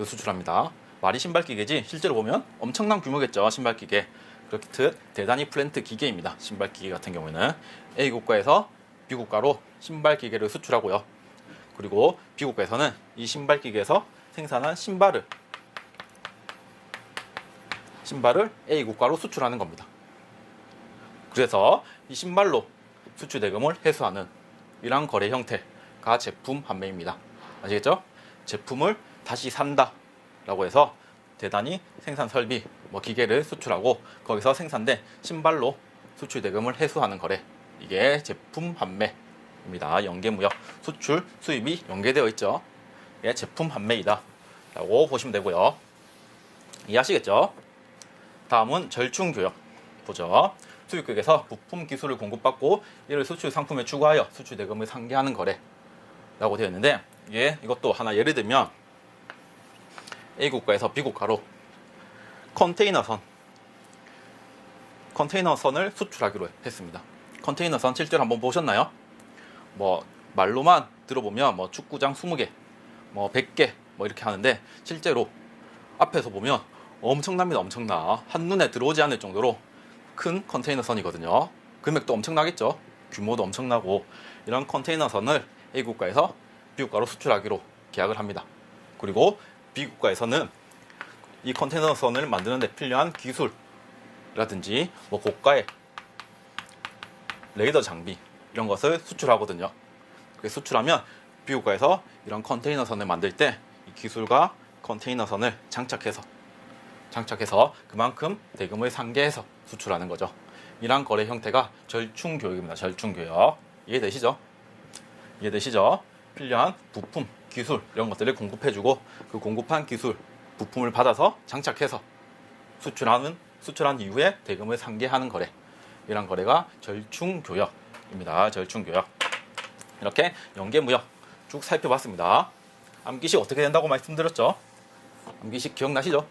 수출합니다. 말이 신발기계지 실제로 보면 엄청난 규모겠죠. 신발기계. 그렇듯 대단히 플랜트 기계입니다. 신발기계 같은 경우에는 A국가에서 B국가로 신발기계를 수출하고요. 그리고 B국가에서는 이 신발기계에서 생산한 신발을 A국가로 수출하는 겁니다. 그래서 이 신발로 수출 대금을 회수하는 이러한 거래 형태가 제품 판매입니다. 아시겠죠? 제품을 다시 산다 라고 해서 대단히 생산 설비, 기계를 수출하고 거기서 생산된 신발로 수출 대금을 회수하는 거래. 이게 제품 판매입니다. 연계무역, 수출, 수입이 연계되어 있죠. 이게 제품 판매이다 라고 보시면 되고요. 이해하시겠죠? 다음은 절충교역 보죠. 수입국에서 부품 기술을 공급받고 이를 수출 상품에 추가하여 수출 대금을 상계하는 거래라고 되어 있는데, 이것도 하나 예를 들면 A국가에서 B국가로 컨테이너선을 수출하기로 했습니다. 컨테이너선 실제로 한번 보셨나요? 말로만 들어보면 축구장 20개, 100개 이렇게 하는데, 실제로 앞에서 보면 엄청납니다. 엄청나. 한눈에 들어오지 않을 정도로 큰 컨테이너선이거든요. 금액도 엄청나겠죠. 규모도 엄청나고, 이런 컨테이너선을 A국가에서 B국가로 수출하기로 계약을 합니다. 그리고 B국가에서는 이 컨테이너선을 만드는 데 필요한 기술이라든지 고가의 레이더 장비 이런 것을 수출하거든요. 그래서 수출하면 B국가에서 이런 컨테이너선을 만들 때 이 기술과 컨테이너선을 장착해서 그만큼 대금을 상계해서 수출하는 거죠. 이러한 거래 형태가 절충교역입니다. 절충교역. 이해되시죠? 필요한 부품, 기술 이런 것들을 공급해주고 그 공급한 기술, 부품을 받아서 장착해서 수출하는 수출한 이후에 대금을 상계하는 거래, 이런 거래가 절충교역입니다. 절충교역. 이렇게 연계무역 쭉 살펴봤습니다. 암기식 어떻게 된다고 말씀드렸죠? 암기식 기억나시죠?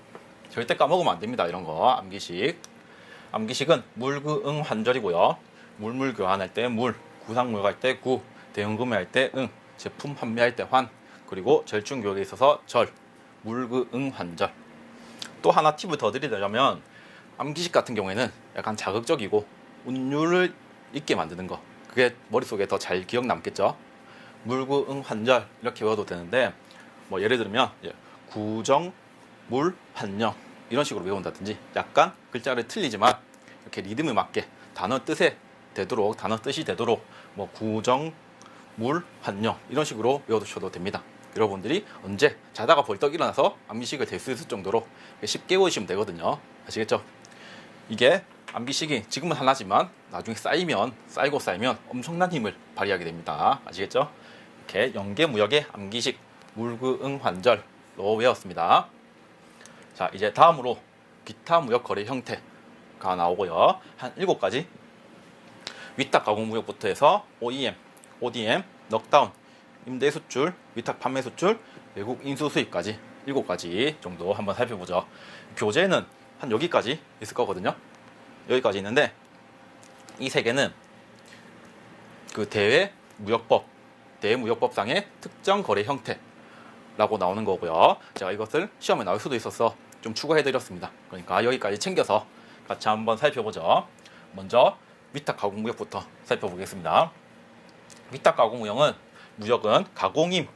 절대 까먹으면 안 됩니다. 이런 거 암기식. 암기식은 물구응 환절이고요. 물물 교환할 때 물, 구상무역할 때 구, 대응 구매할 때 응, 제품 판매할 때 환, 그리고 절충교역에 있어서 절, 물구응 환절. 또 하나 팁을 더 드리자면 암기식 같은 경우에는 약간 자극적이고 운율을 있게 만드는 거, 그게 머릿속에 더 잘 기억 남겠죠. 물구응 환절 이렇게 외워도 되는데, 뭐 예를 들면 구정, 물, 환영 이런 식으로 외운다든지, 약간 글자를 틀리지만 이렇게 리듬에 맞게 단어 뜻에 되도록, 단어 뜻이 되도록 뭐 구정, 물, 환영 이런 식으로 외워두셔도 됩니다. 여러분들이 언제 자다가 벌떡 일어나서 암기식을 될 수 있을 정도로 쉽게 외우시면 되거든요. 아시겠죠? 이게 암기식이 지금은 하나지만 나중에 쌓이고 쌓이면 엄청난 힘을 발휘하게 됩니다. 아시겠죠? 이렇게 연계무역의 암기식 물구응 환절로 외웠습니다. 자, 이제 다음으로 기타 무역 거래 형태가 나오고요. 한 7가지. 위탁 가공무역부터 해서 OEM, ODM, 넉다운, 임대 수출, 위탁 판매 수출, 외국 인수 수입까지 7가지 정도 한번 살펴보죠. 교재는 한 여기까지 있을 거거든요. 여기까지 있는데, 이 3개는 그 대외무역법상의 특정 거래 형태라고 나오는 거고요. 제가 이것을 시험에 나올 수도 있어서 좀 추가해 드렸습니다. 그러니까 여기까지 챙겨서 같이 한번 살펴보죠. 먼저 위탁 가공무역부터 살펴보겠습니다. 위탁 가공무역은 가공임,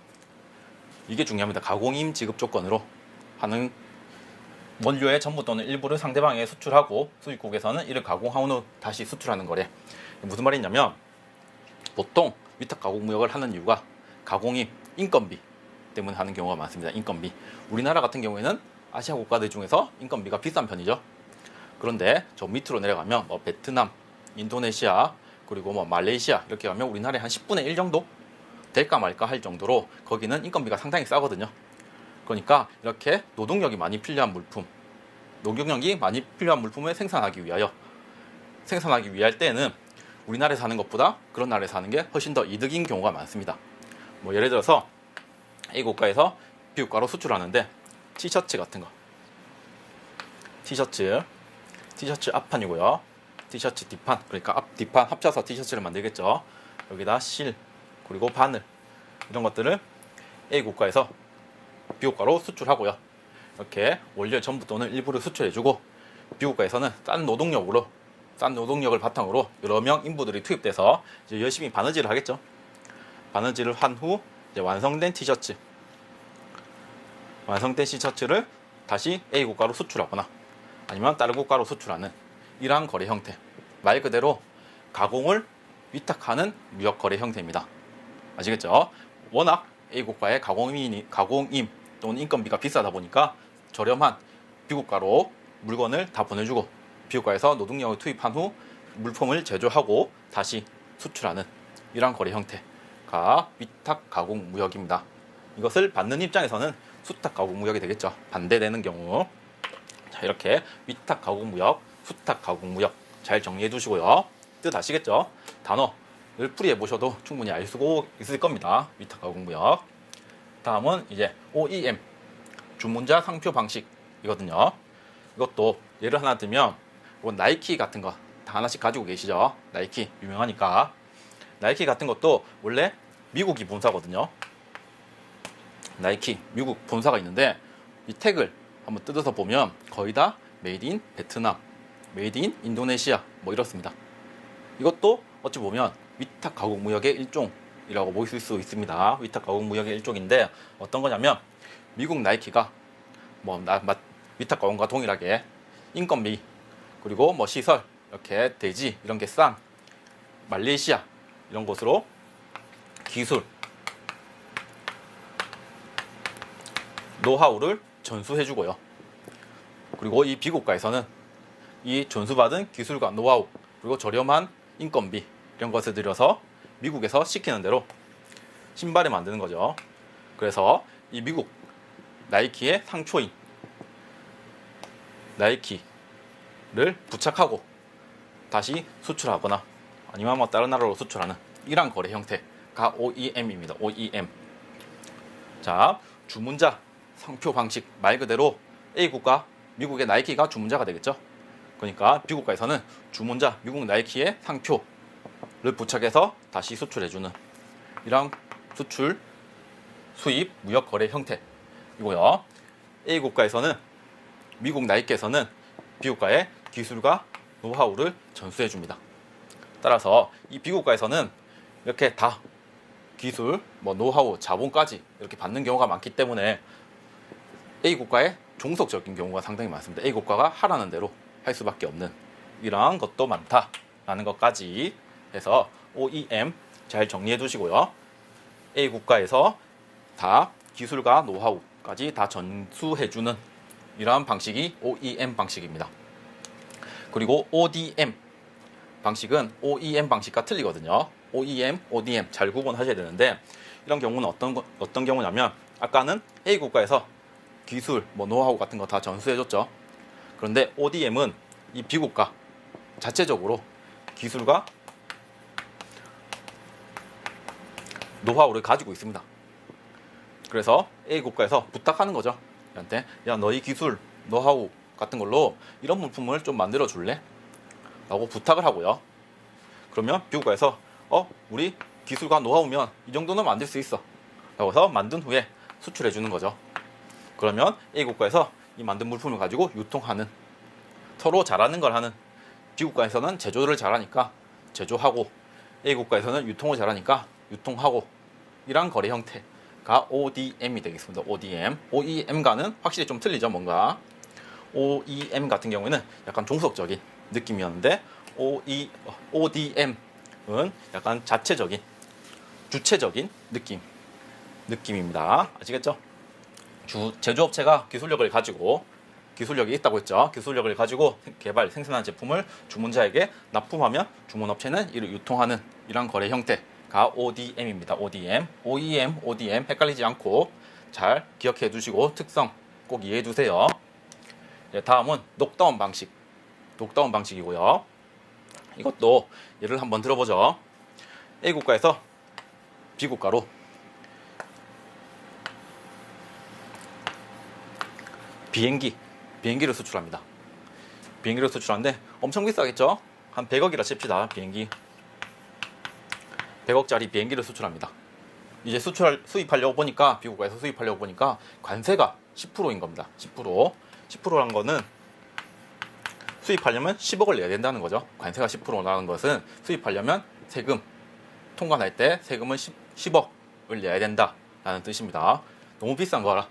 이게 중요합니다. 가공임 지급 조건으로 하는, 원료의 전부 또는 일부를 상대방에게 수출하고 수입국에서는 이를 가공한 후 다시 수출하는 거래. 무슨 말이냐면, 보통 위탁 가공무역을 하는 이유가 가공임, 인건비 때문에 하는 경우가 많습니다. 인건비. 우리나라 같은 경우에는 아시아 국가들 중에서 인건비가 비싼 편이죠. 그런데 저 밑으로 내려가면 뭐 베트남, 인도네시아, 그리고 뭐 말레이시아 이렇게 가면 우리나라의 한 10분의 1 정도 될까 말까 할 정도로 거기는 인건비가 상당히 싸거든요. 그러니까 이렇게 노동력이 많이 필요한 물품을 생산하기 위할 때는 우리나라에서 하는 것보다 그런 나라에서 하는 게 훨씬 더 이득인 경우가 많습니다. 뭐 예를 들어서 A 국가에서 B 국가로 수출하는데 티셔츠 같은 거, 티셔츠 앞판이고요. 티셔츠 뒷판, 그러니까 앞 뒷판 합쳐서 티셔츠를 만들겠죠. 여기다 실, 그리고 바늘 이런 것들을 A 국가에서 B 국가로 수출하고요. 이렇게 원료 전부 또는 일부를 수출해주고, B 국가에서는 싼 노동력을 바탕으로 여러 명 인부들이 투입돼서 이제 열심히 바느질을 하겠죠. 바느질을 한 후 완성된 티셔츠를 다시 A 국가로 수출하거나 아니면 다른 국가로 수출하는 이러한 거래 형태, 말 그대로 가공을 위탁하는 무역 거래 형태입니다. 아시겠죠? 워낙 A 국가의 가공임 또는 인건비가 비싸다 보니까 저렴한 B 국가로 물건을 다 보내주고, B 국가에서 노동력을 투입한 후 물품을 제조하고 다시 수출하는 이러한 거래 형태가 위탁 가공 무역입니다. 이것을 받는 입장에서는 수탁 가공 무역이 되겠죠. 반대되는 경우. 자, 이렇게 위탁 가공 무역, 수탁 가공 무역 잘 정리해 두시고요. 뜻 아시겠죠? 단어를 풀이해 보셔도 충분히 알 수 있을 겁니다. 위탁 가공 무역. 다음은 이제 OEM, 주문자 상표 방식이거든요. 이것도 예를 하나 들면 나이키 같은 거 다 하나씩 가지고 계시죠? 나이키 유명하니까. 나이키 같은 것도 원래 미국이 본사거든요. 나이키 미국 본사가 있는데, 이 택을 한번 뜯어서 보면 거의 다 메이드 인 베트남, 메이드 인 인도네시아 뭐 이렇습니다. 이것도 어찌 보면 위탁 가공 무역의 일종이라고 보실 수 있습니다. 위탁 가공 무역의 일종인데, 어떤 거냐면 미국 나이키가 뭐 위탁 가공과 동일하게 인건비, 그리고 뭐 시설, 이렇게 대지 이런 게 싼 말레이시아 이런 곳으로 기술, 노하우를 전수해주고요. 그리고 이 비국가에서는 이 전수받은 기술과 노하우, 그리고 저렴한 인건비 이런 것을 들여서 미국에서 시키는 대로 신발을 만드는 거죠. 그래서 이 미국 나이키의 상초인 나이키 부착하고 다시 수출하거나 아니면 뭐 다른 나라로 수출하는 이러한 거래 형태가 OEM입니다. OEM. 자, 주문자 상표 방식 말 그대로 A국가 미국의 나이키가 주문자가 되겠죠. 그러니까 B국가에서는 주문자 미국 나이키의 상표를 부착해서 다시 수출해주는 이러한 수출 수입 무역 거래 형태이고요. A국가에서는 미국 나이키에서는 B국가의 기술과 노하우를 전수해 줍니다. 따라서 이 B국가에서는 이렇게 다 기술, 노하우, 자본까지 이렇게 받는 경우가 많기 때문에 A국가의 종속적인 경우가 상당히 많습니다. A국가가 하라는 대로 할 수밖에 없는 이러한 것도 많다라는 것까지 해서 OEM 잘 정리해 두시고요. A국가에서 다 기술과 노하우까지 다 전수해 주는 이러한 방식이 OEM 방식입니다. 그리고 ODM 방식은 OEM 방식과 틀리거든요. OEM, ODM 잘 구분하셔야 되는데 이런 경우는 어떤 경우냐면 아까는 A국가에서 기술, 노하우 같은 거 다 전수해줬죠. 그런데 ODM은 이 B국가 자체적으로 기술과 노하우를 가지고 있습니다. 그래서 A국가에서 부탁하는 거죠. 얘한테 야, 너희 기술, 노하우 같은 걸로 이런 물품을 좀 만들어 줄래? 라고 부탁을 하고요. 그러면 B국가에서 우리 기술과 노하우면 이 정도는 만들 수 있어 라고 해서 만든 후에 수출해 주는 거죠. 그러면 A국가에서 이 만든 물품을 가지고 유통하는, 서로 잘하는 걸 하는, B국가에서는 제조를 잘하니까 제조하고 A국가에서는 유통을 잘하니까 유통하고 이러한 거래 형태가 ODM이 되겠습니다. ODM. OEM과는 확실히 좀 틀리죠. 뭔가 OEM 같은 경우에는 약간 종속적인 느낌이었는데 ODM은 약간 자체적인, 주체적인 느낌입니다. 아시겠죠? 제조업체가 기술력이 있다고 했죠. 기술력을 가지고 생산한 제품을 주문자에게 납품하면 주문업체는 이를 유통하는 이런 거래 형태가 ODM입니다. ODM, OEM, ODM 헷갈리지 않고 잘 기억해 두시고 특성 꼭 이해해 두세요. 다음은 녹다운 방식이고요. 이것도 예를 한번 들어보죠. A국가에서 B국가로 비행기를 수출합니다. 비행기를 수출하는데 엄청 비싸겠죠? 한 100억이라 칩시다. 비행기 100억짜리 비행기를 수출합니다. 이제 수입하려고 보니까 B국가에서 수입하려고 보니까 관세가 10%인 겁니다. 10%란 거는 수입하려면 10억을 내야 된다는 거죠. 관세가 10%라는 것은 수입하려면 세금 통관할 때 세금을 10억을 내야 된다라는 뜻입니다. 너무 비싼 거라.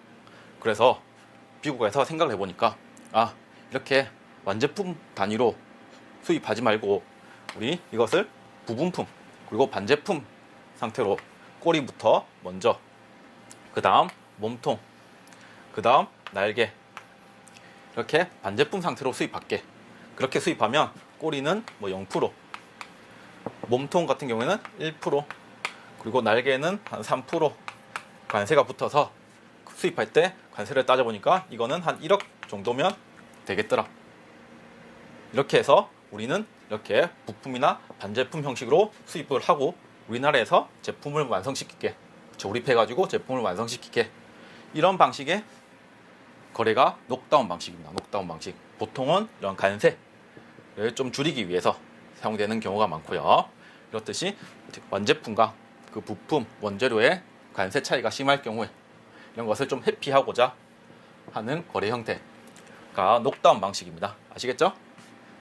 그래서 B국가에서 생각을 해보니까 이렇게 완제품 단위로 수입하지 말고 우리 이것을 부분품 그리고 반제품 상태로 꼬리부터 먼저, 그 다음 몸통, 그 다음 날개 이렇게 반제품 상태로 수입할게. 그렇게 수입하면 꼬리는 0%, 몸통 같은 경우에는 1%, 그리고 날개는 한 3% 관세가 붙어서 수입할 때 관세를 따져보니까 이거는 한 1억 정도면 되겠더라. 이렇게 해서 우리는 이렇게 부품이나 반제품 형식으로 수입을 하고 우리나라에서 제품을 완성시킬게, 조립해가지고 제품을 완성시킬게. 이런 방식의 거래가 녹다운 방식입니다. 녹다운 방식. 보통은 이런 관세를 좀 줄이기 위해서 사용되는 경우가 많고요. 이렇듯이 완제품과 그 부품, 원재료의 관세 차이가 심할 경우에 이런 것을 좀 회피하고자 하는 거래 형태가 녹다운 방식입니다. 아시겠죠?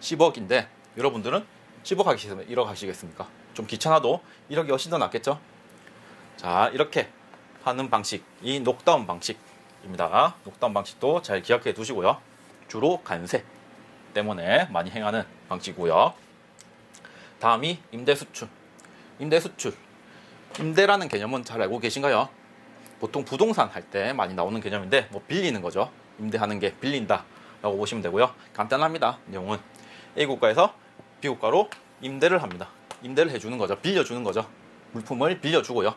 10억인데 여러분들은 10억 하시겠습니까? 1억 하시겠습니까? 좀 귀찮아도 1억이 훨씬 더 낫겠죠? 자, 이렇게 하는 방식이 녹다운 방식입니다. 녹다운 방식도 잘 기억해 두시고요. 주로 관세 때문에 많이 행하는 방식이고요. 다음이 임대수출. 임대라는 개념은 잘 알고 계신가요? 보통 부동산 할 때 많이 나오는 개념인데 빌리는 거죠. 임대하는 게 빌린다 라고 보시면 되고요. 간단합니다. 내용은 A국가에서 B국가로 임대를 합니다. 임대를 해주는 거죠. 빌려주는 거죠. 물품을 빌려주고요.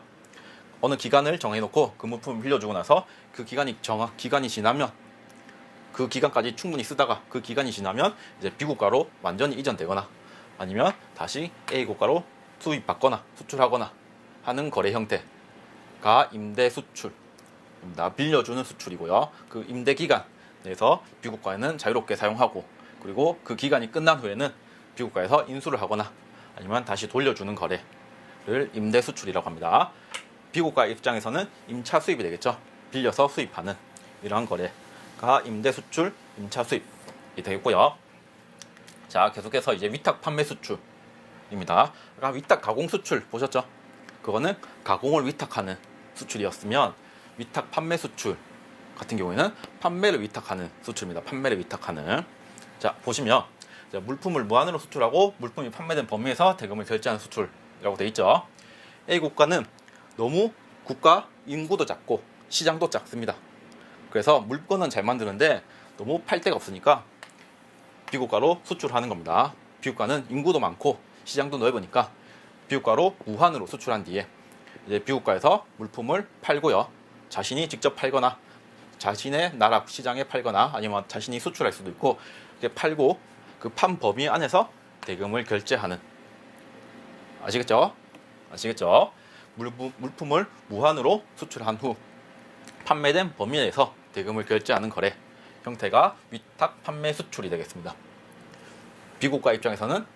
어느 기간을 정해놓고 그 물품을 빌려주고 나서 그 기간이 지나면 그 기간까지 충분히 쓰다가 그 기간이 지나면 이제 B국가로 완전히 이전되거나 아니면 다시 A국가로 수입받거나 수출하거나 하는 거래 형태가 임대 수출입니다. 빌려주는 수출이고요. 그 임대 기간 내에서 B국가에는 자유롭게 사용하고 그리고 그 기간이 끝난 후에는 B국가에서 인수를 하거나 아니면 다시 돌려주는 거래를 임대 수출이라고 합니다. B국가 입장에서는 임차 수입이 되겠죠. 빌려서 수입하는 이러한 거래가 임대 수출, 임차 수입이 되겠고요. 자, 계속해서 이제 위탁 판매 수출입니다. 아까 위탁 가공 수출 보셨죠? 그거는 가공을 위탁하는 수출이었으면 위탁 판매 수출 같은 경우에는 판매를 위탁하는 수출입니다. 판매를 위탁하는. 자, 보시면 물품을 무한으로 수출하고 물품이 판매된 범위에서 대금을 결제하는 수출이라고 되어 있죠. A국가는 너무 국가 인구도 작고 시장도 작습니다. 그래서 물건은 잘 만드는데 너무 팔 데가 없으니까 B국가로 수출하는 겁니다. B국가는 인구도 많고 시장도 넓으니까 B국가로 무한으로 수출한 뒤에 이제 B국가에서 물품을 팔고요. 자신이 직접 팔거나 자신의 나라 시장에 팔거나 아니면 자신이 수출할 수도 있고 이렇게 팔고 그 판 범위 안에서 대금을 결제하는. 아시겠죠? 아시겠죠? 물품을 무한으로 수출한 후 판매된 범위 내에서 대금을 결제하는 거래 형태가 위탁 판매 수출이 되겠습니다. B국가 입장에서는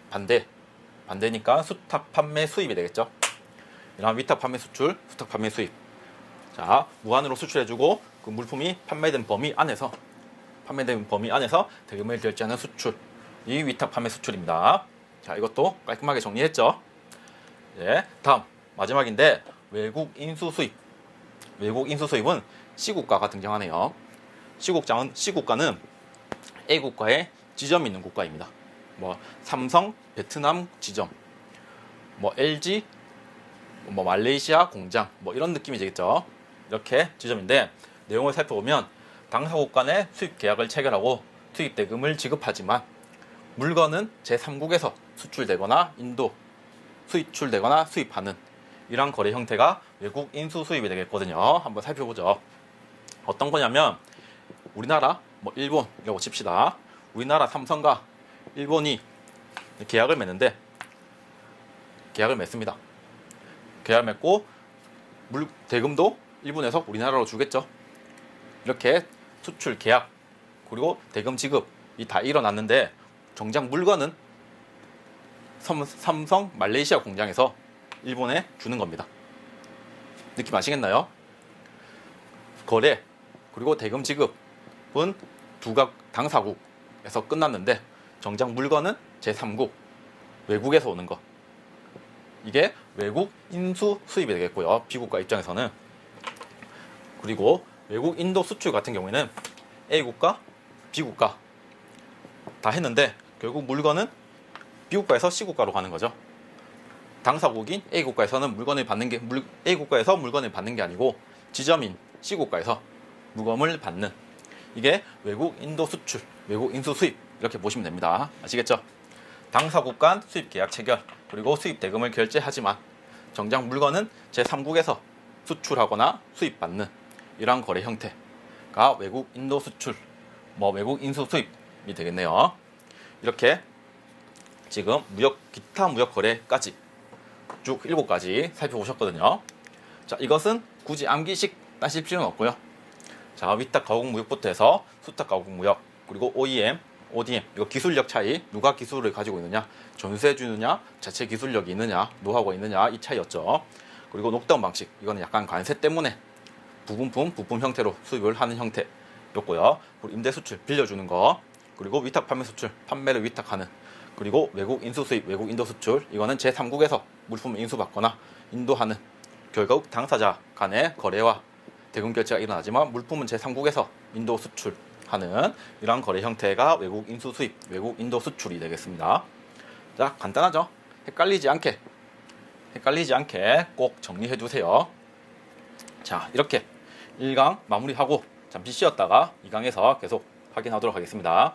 반대니까 수탁 판매 수입이 되겠죠. 이런 위탁 판매 수출, 수탁 판매 수입. 자, 무한으로 수출해주고 그 물품이 판매된 범위 안에서 대금을 결제하는 수출. 이 위탁 판매 수출입니다. 자, 이것도 깔끔하게 정리했죠. 네, 다음 마지막인데 외국 인수 수입. 외국 인수 수입은 C국가가 등장하네요. C국가는 A국가에 지점이 있는 국가입니다. 뭐 삼성, 베트남 지점, 뭐 LG, 뭐 말레이시아 공장, 뭐 이런 느낌이 되겠죠. 이렇게 지점인데 내용을 살펴보면 당사국 간의 수입 계약을 체결하고 수입 대금을 지급하지만 물건은 제3국에서 수출되거나 수입출되거나 수입하는 이러한 거래 형태가 외국 인수 수입이 되겠거든요. 한번 살펴보죠. 어떤 거냐면 우리나라 뭐 일본이라고 칩시다. 우리나라 삼성과 일본이 계약을 맺습니다. 계약을 맺고 대금도 일본에서 우리나라로 주겠죠. 이렇게 수출 계약 그리고 대금 지급이 다 일어났는데 정작 물건은 삼성 말레이시아 공장에서 일본에 주는 겁니다. 느낌 아시겠나요? 거래 그리고 대금 지급은 당사국에서 끝났는데 정작 물건은 제3국 외국에서 오는 것. 이게 외국 인수 수입이 되겠고요. B국가 입장에서는. 그리고 외국 인도 수출 같은 경우에는 A국가, B국가 다 했는데 결국 물건은 B국가에서 C국가로 가는 거죠. 당사국인 A국가에서는 A국가에서 물건을 받는 게 아니고 지점인 C국가에서 물건을 받는. 이게 외국 인도 수출, 외국 인수 수입 이렇게 보시면 됩니다. 아시겠죠? 당사국 간 수입 계약 체결 그리고 수입 대금을 결제하지만 정작 물건은 제3국에서 수출하거나 수입받는 이러한 거래 형태가 외국 인도 수출, 외국 인수 수입이 되겠네요. 이렇게 지금 기타 무역 거래까지 쭉 7가지 살펴보셨거든요. 자, 이것은 굳이 암기식 따실 필요는 없고요. 자, 위탁 가공 무역부터 해서 수탁 가공 무역 그리고 OEM, ODM 이거 기술력 차이, 누가 기술을 가지고 있느냐, 전수해 주느냐, 자체 기술력이 있느냐, 노하우가 있느냐 이 차이였죠. 그리고 녹다운 방식 이거는 약간 관세 때문에 부품 형태로 수입을 하는 형태였고요. 그리고 임대 수출 빌려주는 거, 그리고 위탁 판매 수출 판매를 위탁하는, 그리고 외국 인수 수입, 외국 인도 수출 이거는 제3국에서 물품을 인수받거나 인도하는, 결국 당사자 간의 거래와 대금 결제가 일어나지만 물품은 제3국에서 인도 수출하는 이러한 거래 형태가 외국 인수 수입, 외국 인도 수출이 되겠습니다. 자, 간단하죠? 헷갈리지 않게 꼭 정리해 두세요. 자, 이렇게 1강 마무리하고 잠시 쉬었다가 2강에서 계속 확인하도록 하겠습니다.